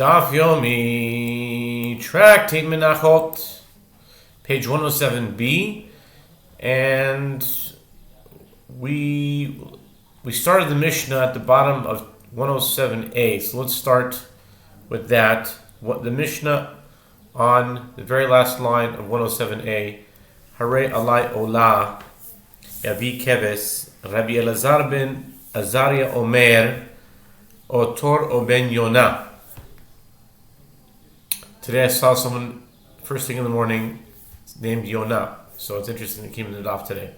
Daf Yomi, Tractate Menachot, page 107b, and we started the Mishnah at the bottom of 107a. So let's start with that. What the Mishnah on the very last line of 107a, Hare alai ola, Yavi keves, Rabbi Elazar ben Azariah Omer, Otor o ben Yonah. Today I saw someone first thing in the morning named Yonah, so it's interesting it came in the Daf today.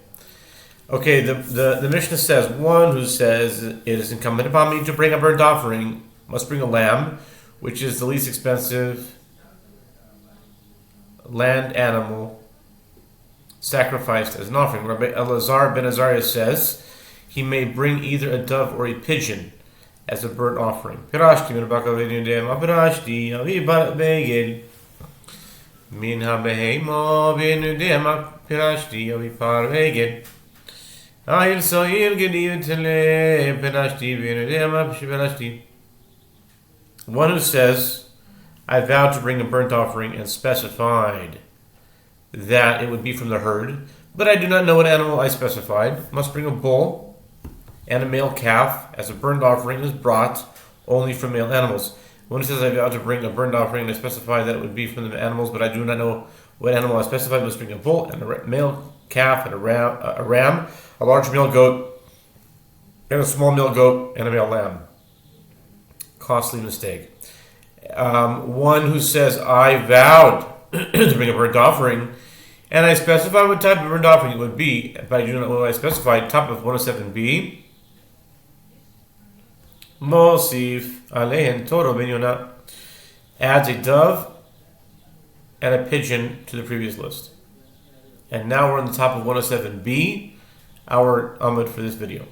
Okay, the Mishnah says, one who says it is incumbent upon me to bring a burnt offering must bring a lamb, which is the least expensive land animal sacrificed as an offering. Rabbi Elazar ben Azariah says he may bring either a dove or a pigeon as a burnt offering. Pirashti min bakavinu pirashti avi begel min habehema binu dema pirashti avi par begel ayil soir gediv tele pirashti binu dema pirashti. One who says, I vowed to bring a burnt offering and specified that it would be from the herd, but I do not know what animal I specified, must bring a bull and a male calf as a burnt offering is brought only from male animals. One who says, I vowed to bring a burnt offering and I specified that it would be from the animals, but I do not know what animal I specified, must bring a bull and a male calf and a ram, a large male goat, and a small male goat, and a male lamb. Costly mistake. One who says, I vowed to bring a burnt offering, and I specified what type of burnt offering it would be, but I do not know what I specified. Top of 107b. Mosif Alehen Toro Ben Yonah adds a dove and a pigeon to the previous list. And now we're on the top of 107b, our Amud for this video.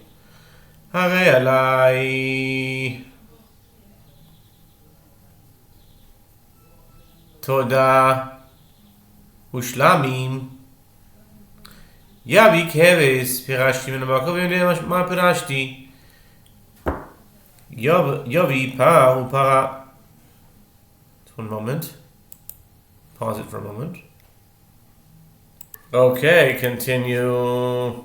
Hare alai Toda Ushlamim Yavi Keves Pirashti Minabakov Ma Pirashti Yavi Pa Upara. One moment. Pause it for a moment. Okay, continue.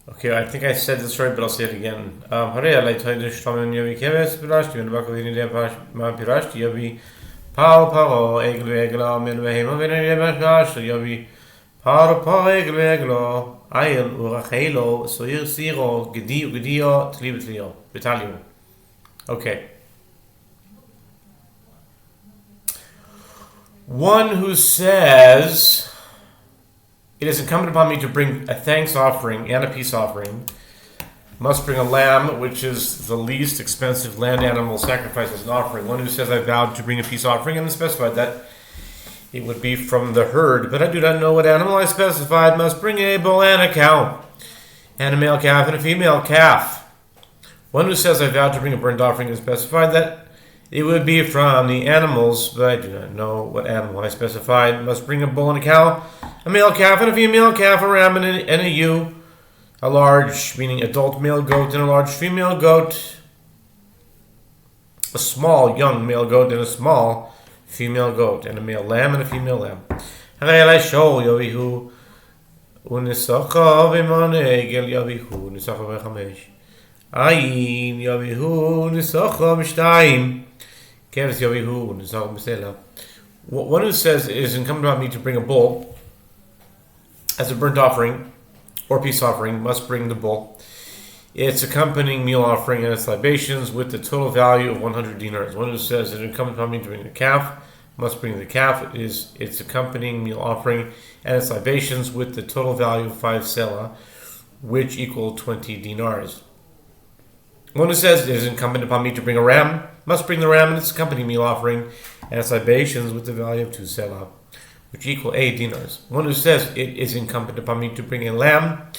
Okay, I think I said this right, but I'll say it again. Hare alai Toda Ushlamim Yavi Keves Pirashti Minabakov Ma Pirashti Yavi Pal paro eglo eglo min vehema v'nei b'shashto yovi paro eglo eglo ayel urachelo soir siro gedio tli betalio. Okay. One who says it is incumbent upon me to bring a thanks offering and a peace offering must bring a lamb, which is the least expensive land animal sacrificed as an offering. One who says, I vowed to bring a peace offering and specified that it would be from the herd, but I do not know what animal I specified, must bring a bull and a cow, and a male calf and a female calf. One who says, I vowed to bring a burnt offering and specified that it would be from the animals, but I do not know what animal I specified, must bring a bull and a cow, a male calf and a female calf, a ram and a ewe, a large, meaning adult male goat and a large female goat, a small young male goat and a small female goat, and a male lamb and a female lamb. Hare show Yavihu unisacha v'manegel Yavihu unisacha v'chamesh ayin Yavihu unisacha v'shtayim keves Yavihu unisacha v'sela. One who says it is incumbent on me to bring a bull as a burnt offering or peace offering must bring the bull, its accompanying meal offering and its libations with the total value of 100 dinars. One who says it is incumbent upon me to bring the calf must bring the calf, its accompanying meal offering and its libations with the total value of 5 selah, which equal 20 dinars. One who says it is incumbent upon me to bring a ram must bring the ram and its accompanying meal offering and its libations with the value of 2 selah, which equal 8 dinars. One who says it is incumbent upon me to bring a lamb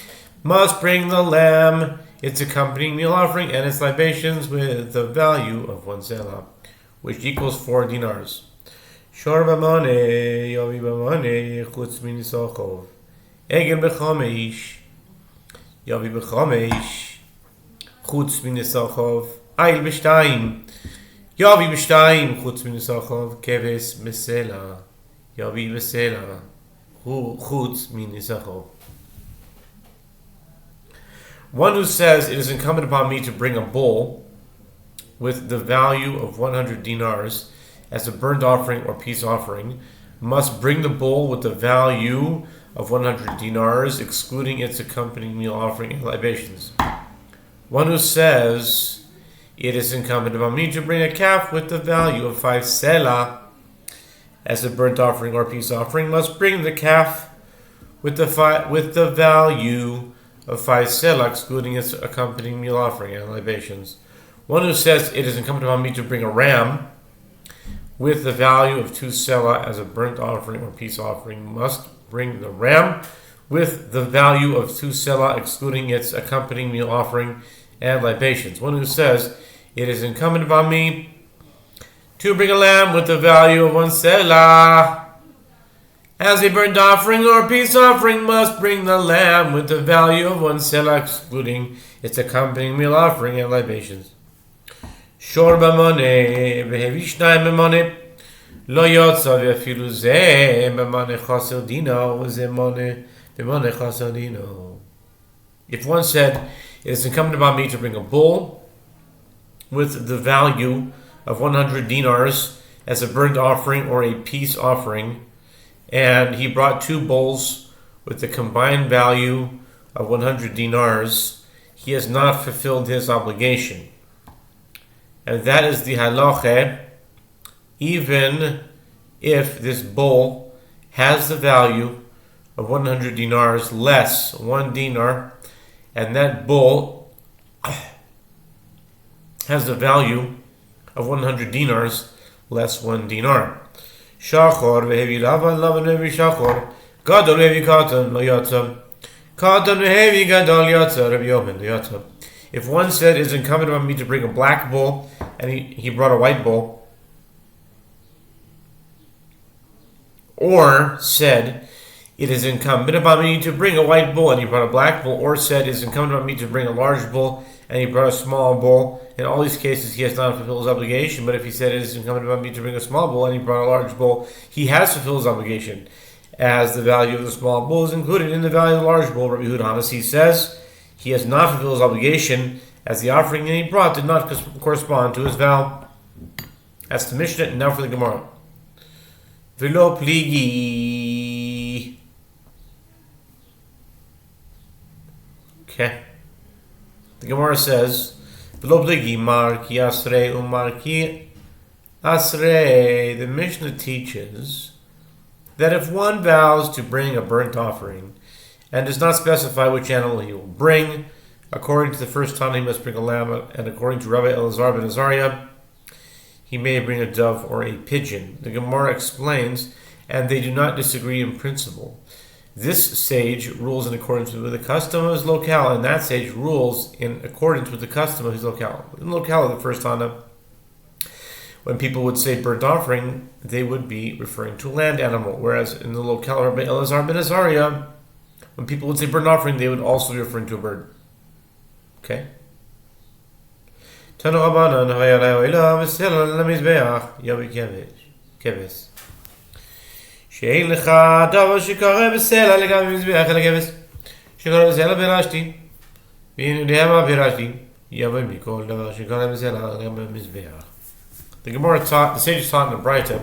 must bring the lamb, its accompanying meal offering, and its libations with the value of 1 selah, which equals 4 dinars. Shor b'mane, yovi b'mane, chutz minisachov. Egel b'chamesh, yovi b'chamesh, chutz minisachov. Ayil b'shtayim, Yavi b'shtayim chutz minisachov keves mesela. Yavi mesela chutz minisachov. One who says, it is incumbent upon me to bring a bull with the value of 100 dinars as a burnt offering or peace offering, must bring the bull with the value of 100 dinars, excluding its accompanying meal offering and libations. One who says, it is incumbent upon me to bring a calf with the value of 5 selah as a burnt offering or peace offering, must bring the calf with the value of 5 selah, excluding its accompanying meal offering and libations. One who says, it is incumbent upon me to bring a ram with the value of 2 selah as a burnt offering or peace offering, must bring the ram with the value of 2 selah, excluding its accompanying meal offering and libations. One who says, it is incumbent upon me to bring a lamb with the value of 1 selah as a burnt offering or peace offering, must bring the lamb with the value of 1 selah, excluding its accompanying meal offering and libations. Shor b'moneh v'hevi shnayim b'moneh lo yotza v'afilu zeh b'moneh chasel dino v'zeh b'moneh chasel dino. If one said, it is incumbent upon me to bring a bull with the value of 100 dinars as a burnt offering or a peace offering, and he brought 2 bulls with the combined value of 100 dinars, he has not fulfilled his obligation. And that is the halacha, even if this bull has the value of 100 dinars less 1 dinar, and that bull has the value of 100 dinars less 1 dinar. Shachor vehevi lavan vehevi shachor gadol vehevi katan lo yatsa katan vehevi gadol yatsa Rabbi Yomi lo yatsa. If one said, it is incumbent upon me to bring a black bull, and he brought a white bull, or said, it is incumbent upon me to bring a white bull, and he brought a black bull, or said, it is incumbent upon me to bring a large bull, and he brought a small bull, in all these cases he has not fulfilled his obligation. But if he said, it is incumbent upon me to bring a small bull, and he brought a large bull, he has fulfilled his obligation, as the value of the small bull is included in the value of the large bull. Rabbi Yehuda Hanasi says, he has not fulfilled his obligation, as the offering that he brought did not correspond to his vow. That's the Mishnah, and now for the Gemara. V'lo pligi. Okay. The Gemara says, V'lo pligi mar ki asrei umar ki asrei. The Mishnah teaches that if one vows to bring a burnt offering and does not specify which animal he will bring, according to the first Tana, he must bring a lamb, and according to Rabbi Elazar ben Azariah, he may bring a dove or a pigeon. The Gemara explains, and they do not disagree in principle. This sage rules in accordance with the custom of his locale, and that sage rules in accordance with the custom of his locale. In the locale of the first Tana, when people would say burnt offering, they would be referring to a land animal, whereas in the locale of Rabbi Elazar ben Azariah, when people would say burnt offering, they would also be referring to a bird. Okay? Tanu Rabbanan hayalei oila v'sela lemizbeach yavi keves. She'ein lecha davar shekare v'sela legavi mizbeach ele keves. Shekare v'sela birashti. V'inu dehema birashti. Yavi mikol davar shekare v'sela legavi mizbeach. The Gemara taught, the sages taught in the Braita,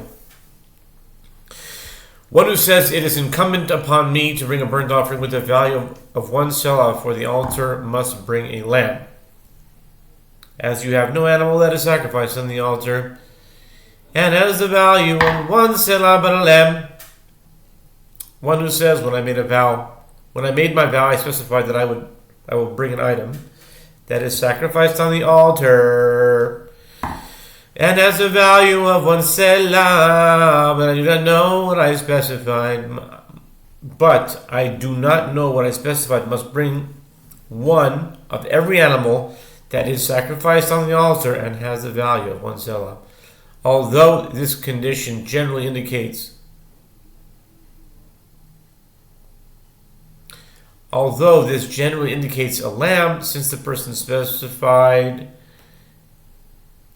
one who says, it is incumbent upon me to bring a burnt offering with a value of 1 selah for the altar must bring a lamb. As you have no animal that is sacrificed on the altar, and has the value of 1 selah but a lamb. One who says, when I made my vow, I specified that I will bring an item that is sacrificed on the altar, and has a value of 1 selah, but I do not know what I specified. But I do not know what I specified. Must bring one of every animal that is sacrificed on the altar and has a value of 1 selah. Although this condition generally indicates a lamb, since the person specified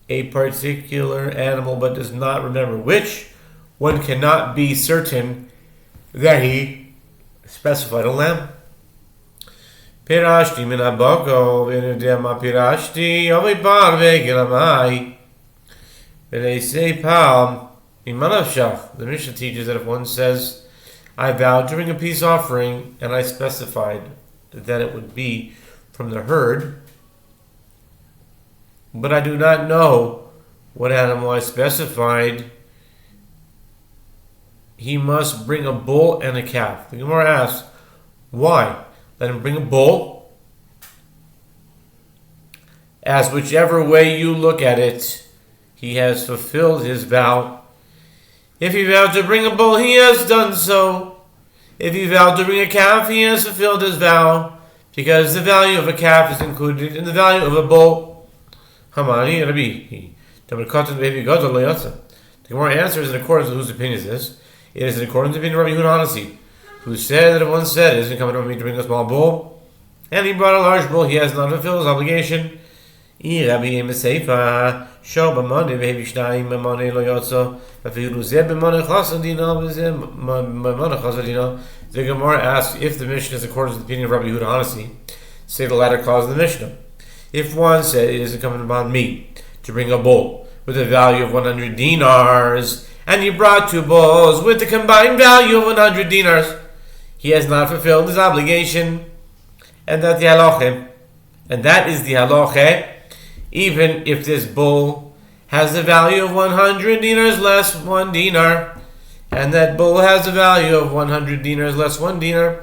a particular animal but does not remember which, one cannot be certain that he specified a lamb. Pirashti min aboko v'nudeh ma pirashti ovi par v'gelamai v'neisei pal imanavshach. The Mishnah teaches that if one says, I vowed to bring a peace offering and I specified that it would be from the herd, but I do not know what animal I specified, he must bring a bull and a calf. The Gemara asks, why? Let him bring a bull, as whichever way you look at it, he has fulfilled his vow. If he vowed to bring a bull, he has done so. If he vowed to bring a calf, he has fulfilled his vow, because the value of a calf is included in the value of a bull. Hamani Rabbi. The Gemara answers in accordance with whose opinion is this. It is in accordance with the opinion of Rabbi Yehoshua, who said that if one said, it isn't coming to me to bring a small bull, and he brought a large bull, he has not fulfilled his obligation. The Gemara asks if the Mishnah is in accordance with the opinion of Rabbi Yehoshua, say the latter clause of the Mishnah. If one said, it isn't coming upon me to bring a bull with a value of 100 dinars, and he brought two bulls with the combined value of 100 dinars, he has not fulfilled his obligation, and that is the halacha, even if this bull has the value of 100 dinars less 1 dinar, and that bull has the value of 100 dinars less 1 dinar.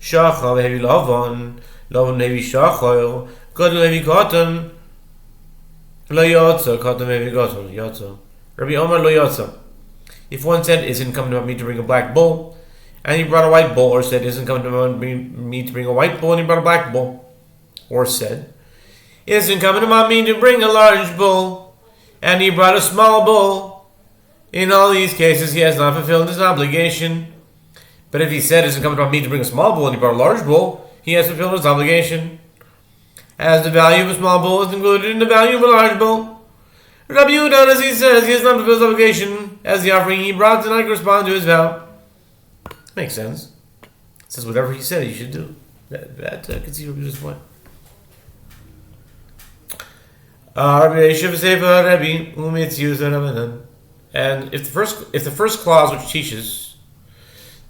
Shachal heavy lavon heavy shachal, gadol heavy cotton, lo yotza, cotton heavy cotton, yotza. Rabbi Omar lo yotza. If one said, isn't coming to me to bring a black bull, and he brought a white bull, or said, isn't coming to me to bring a white bull, and he brought a black bull, or said, isn't coming to me to bring a large bull, and he brought a small bull, in all these cases he has not fulfilled his obligation. But if he said, isn't coming to me to bring a small bull, and he brought a large bull, he has fulfilled his obligation, as the value of a small bull is included in the value of a large bull. Rabbi Yehuda, as he says, he has not fulfilled his obligation, as the offering he brought did not correspond to his vow. Makes sense. It says whatever he said he should do. That can see Rabbi Yehuda's point. And if the first clause, which teaches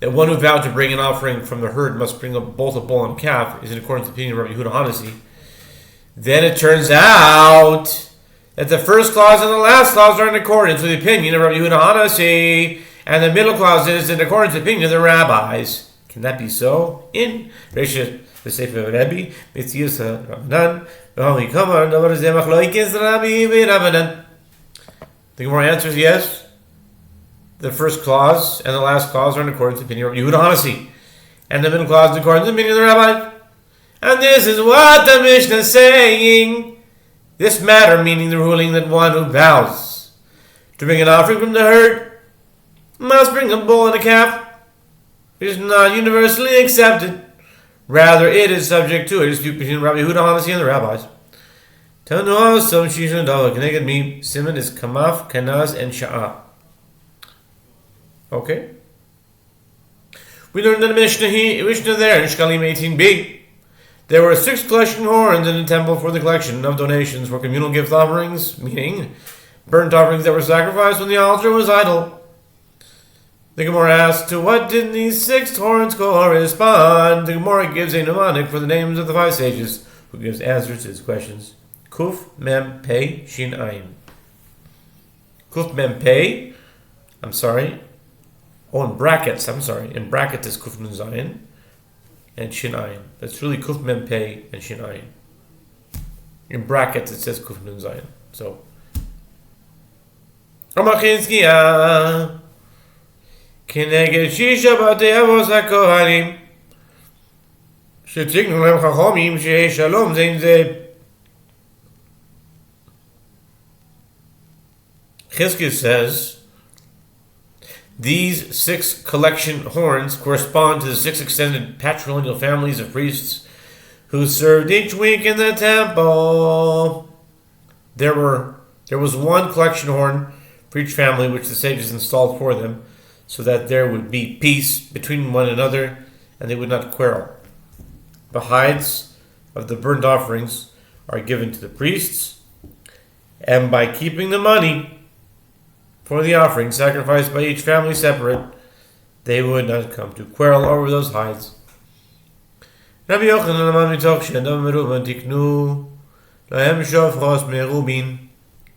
that one who vowed to bring an offering from the herd must bring both a bull and a calf, is in accordance with the opinion of Rabbi Yehuda Hanasi, then it turns out that the first clause and the last clause are in accordance with the opinion of Rabbi Yehuda Hanasi, and the middle clause is in accordance with the opinion of the rabbis. Can that be so? In Rishon the Sofer of Rabbi, Mitzius Rabbanan, V'homi Kamar, Davar Zeh Machloikes Rabbi V'Rabbanan. The Gemara answers yes. The first clause and the last clause are in accordance with the opinion of Yehuda Hanasi, and the middle clause is in accordance with the opinion of the rabbi. And this is what the Mishnah is saying. This matter, meaning the ruling that one who vows to bring an offering from the herd must bring a bull and a calf, is not universally accepted. Rather, it is subject to a dispute between Rabbi Yehuda Hanasi and the rabbis. Tanu some shishan dava connected me. Simon is kamaf, kanaz, and sha'ah. Okay. We learned in the Mishnah there in Shkalim 18b. There were 6 collection horns in the temple for the collection of donations for communal gift offerings, meaning burnt offerings that were sacrificed when the altar was idle. The Gemara asks, to what did these 6 horns correspond? The Gemara gives a mnemonic for the names of the 5 sages, who gives answers to his questions. Kuf, Mem, Pei, Shin, Ayin. Kuf, Mem, Pei, in brackets is Kuf, Nun, Zayin, and Shin, Ayin. That's really Kuf, Mem, Pei, and Shin, Ayin. In brackets it says Kuf, Nun, Zayin. So, Amachinskiya, Keneged Shisha, Batei Avos HaKohanim, Shetignu Lem Chachomim, Shei Shalom, Zein Zeh. Chizkiah says these 6 collection horns correspond to the 6 extended patrilineal families of priests who served each week in the temple. There were There was one collection horn for each family which the sages installed for them, so that there would be peace between one another and they would not quarrel. The hides of the burnt offerings are given to the priests, and by keeping the money for the offering sacrificed by each family separate, they would not come to quarrel over those hides. Rabbi Yochanan amar mitoch she'adam meruban tiknu lahem shofros merubin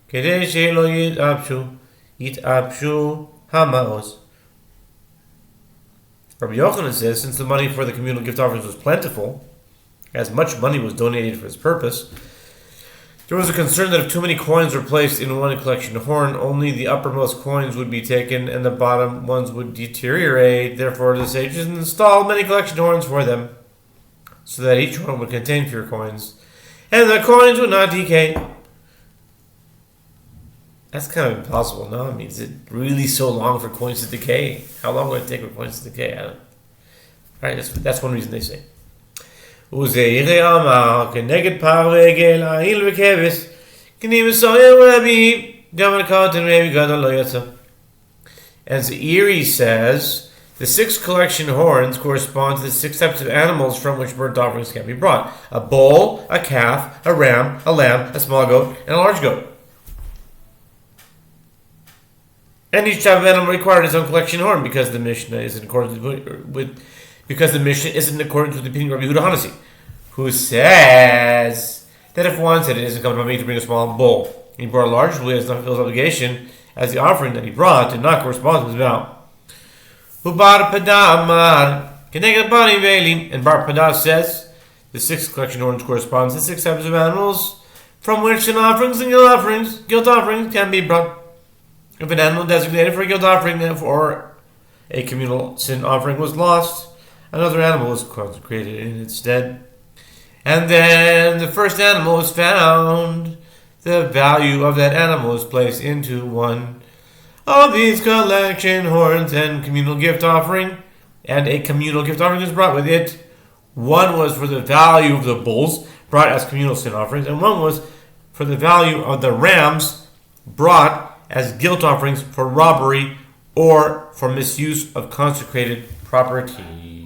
kedei she'lo yit'apshu hamaos. Rabbi Yochanan says, since the money for the communal gift offerings was plentiful, as much money was donated for this purpose, there was a concern that if too many coins were placed in one collection horn, only the uppermost coins would be taken and the bottom ones would deteriorate. Therefore, the sages installed many collection horns for them, so that each one would contain fewer coins, and the coins would not decay. That's kind of impossible, no? I mean, is it really so long for coins to decay? How long would it take for coins to decay? I don't know. Right, that's one reason they say. Uzeiре amar keneged parvegel ail v'keves k'ni v'soyer v'rabi gam al-kot and Rabbi Gadol lo yatsa. As Erie says, the 6 collection horns correspond to the 6 types of animals from which burnt offerings can be brought: a bull, a calf, a ram, a lamb, a small goat, and a large goat. And each type of animal required its own collection horn because the Mishnah is in accordance with the opinion of Rabbi Yehuda Hanasi, who says that if one said it isn't coming from me to bring a small bull, and he brought a large bull, he has not fulfilled his obligation, as the offering that he brought did not correspond to his vow. And Bar Padah says the 6 collection horns correspond to the 6 types of animals from which sin offerings and guilt offerings can be brought. If an animal designated for a guilt offering or a communal sin offering was lost, another animal was consecrated in its stead. And then the first animal was found. The value of that animal was placed into one of these collection horns and communal gift offering. And a communal gift offering was brought with it. One was for the value of the bulls brought as communal sin offerings, and one was for the value of the rams brought as guilt offerings for robbery or for misuse of consecrated property.